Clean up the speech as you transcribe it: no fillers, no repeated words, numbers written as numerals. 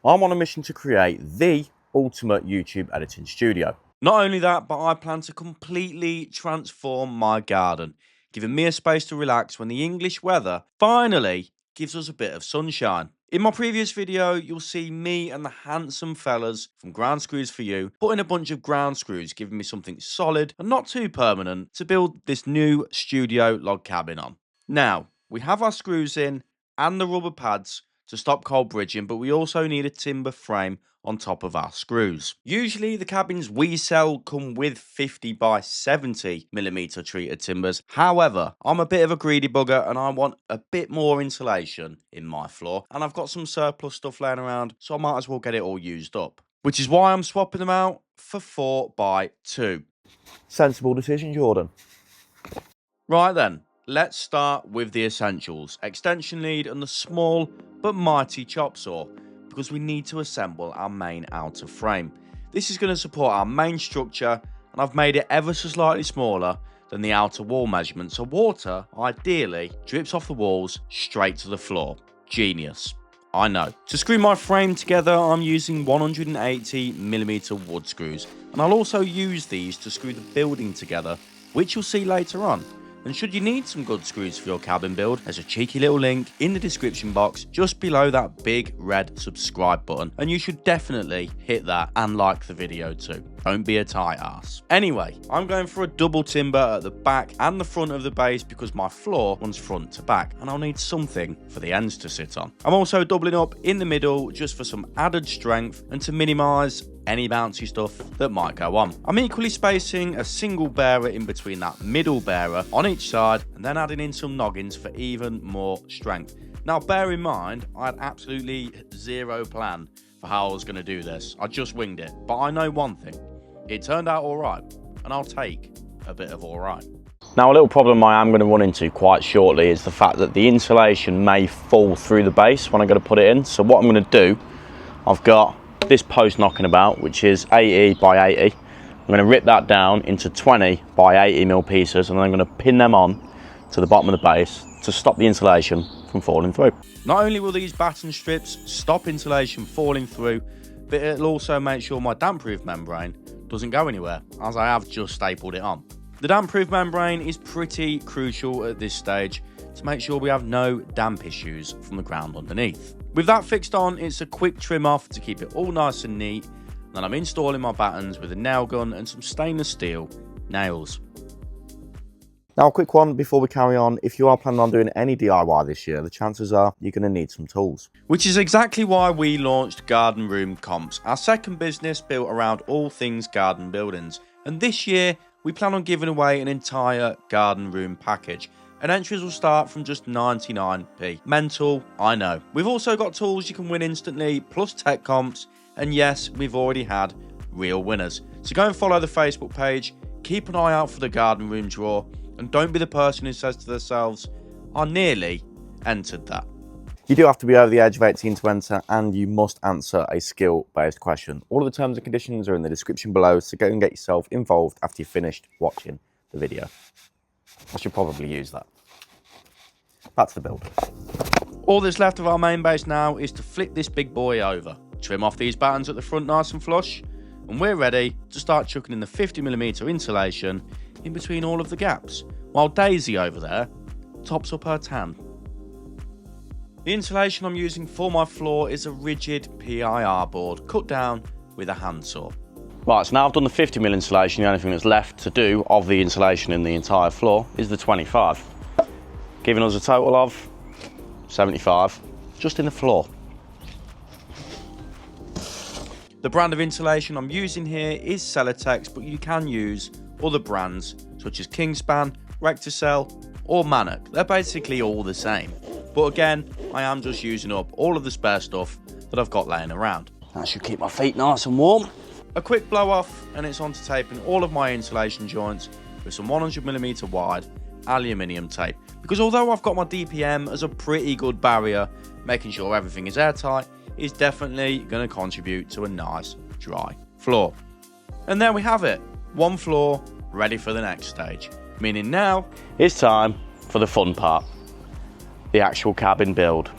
I'm on a mission to create the ultimate YouTube editing studio. Not only that, but I plan to completely transform my garden, giving me a space to relax when the English weather finally gives us a bit of sunshine. In my previous video, you'll see me and the handsome fellas from Ground Screws For You putting a bunch of ground screws, giving me something solid and not too permanent to build this new studio log cabin on. Now, we have our screws in and the rubber pads to stop cold bridging, but we also need a timber frame on top of our screws. Usually the cabins we sell come with 50 by 70 millimeter treated timbers. However, I'm a bit of a greedy bugger and I want a bit more insulation in my floor, and I've got some surplus stuff laying around, so I might as well get it all used up, which is why I'm swapping them out for 4 by 2. Sensible decision, Jordan. Right then, let's start with the essentials: extension lead and the small but mighty chop saw, because we need to assemble our main outer frame. This is going to support our main structure, and I've made it ever so slightly smaller than the outer wall measurement, so water ideally drips off the walls straight to the floor. Genius, I know. To screw my frame together, I'm using 180mm wood screws, and I'll also use these to screw the building together, which you'll see later on. And should you need some good screws for your cabin build, there's a cheeky little link in the description box just below that big red subscribe button, and you should definitely hit that and like the video too. Don't be a tight ass. Anyway, I'm going for a double timber at the back and the front of the base because my floor runs front to back and I'll need something for the ends to sit on. I'm also doubling up in the middle just for some added strength and to minimise any bouncy stuff that might go on. I'm equally spacing a single bearer in between that middle bearer on each side, and then adding in some noggins for even more strength. Now bear in mind, I had absolutely zero plan for how I was going to do this. I just winged it, but I know one thing: it turned out alright, and I'll take a bit of alright. Now, a little problem I am going to run into quite shortly is the fact that the insulation may fall through the base when I'm going to put it in. So what I'm going to do, I've got this post knocking about, which is 80 by 80. I'm going to rip that down into 20 by 80mm pieces, and then I'm going to pin them on to the bottom of the base to stop the insulation from falling through. Not only will these batten strips stop insulation falling through, but it'll also make sure my damp-proof membrane doesn't go anywhere, as I have just stapled it on. The damp-proof membrane is pretty crucial at this stage to make sure we have no damp issues from the ground underneath. With that fixed on, it's a quick trim off to keep it all nice and neat. Then I'm installing my battens with a nail gun and some stainless steel nails. Now, a quick one before we carry on: if you are planning on doing any DIY this year, the chances are you're going to need some tools. Which is exactly why we launched Garden Room Comps, our second business built around all things garden buildings. And this year, we plan on giving away an entire garden room package, and entries will start from just 99p. Mental, I know. We've also got tools you can win instantly, plus tech comps, and yes, we've already had real winners. So go and follow the Facebook page, keep an eye out for the garden room draw, and don't be the person who says to themselves, I nearly entered that. You do have to be over the age of 18 to enter, and you must answer a skill-based question. All of the terms and conditions are in the description below, so go and get yourself involved after you've finished watching the video. I should probably use that. That's the build. All that's left of our main base now is to flip this big boy over, trim off these battens at the front nice and flush, and we're ready to start chucking in the 50mm insulation in between all of the gaps, while Daisy over there tops up her tan. The insulation I'm using for my floor is a rigid PIR board cut down with a handsaw. Right, so now I've done the 50mm insulation, the only thing that's left to do of the insulation in the entire floor is the 25, giving us a total of 75 just in the floor. The brand of insulation I'm using here is Celotex, but you can use other brands such as Kingspan, Recticel or Mannock. They're basically all the same, but again, I am just using up all of the spare stuff that I've got laying around. That should keep my feet nice and warm. A quick blow off and it's on to taping all of my insulation joints with some 100mm wide aluminium tape, because although I've got my DPM as a pretty good barrier, making sure everything is airtight is definitely going to contribute to a nice dry floor. And there we have it, one floor ready for the next stage, meaning now it's time for the fun part, the actual cabin build.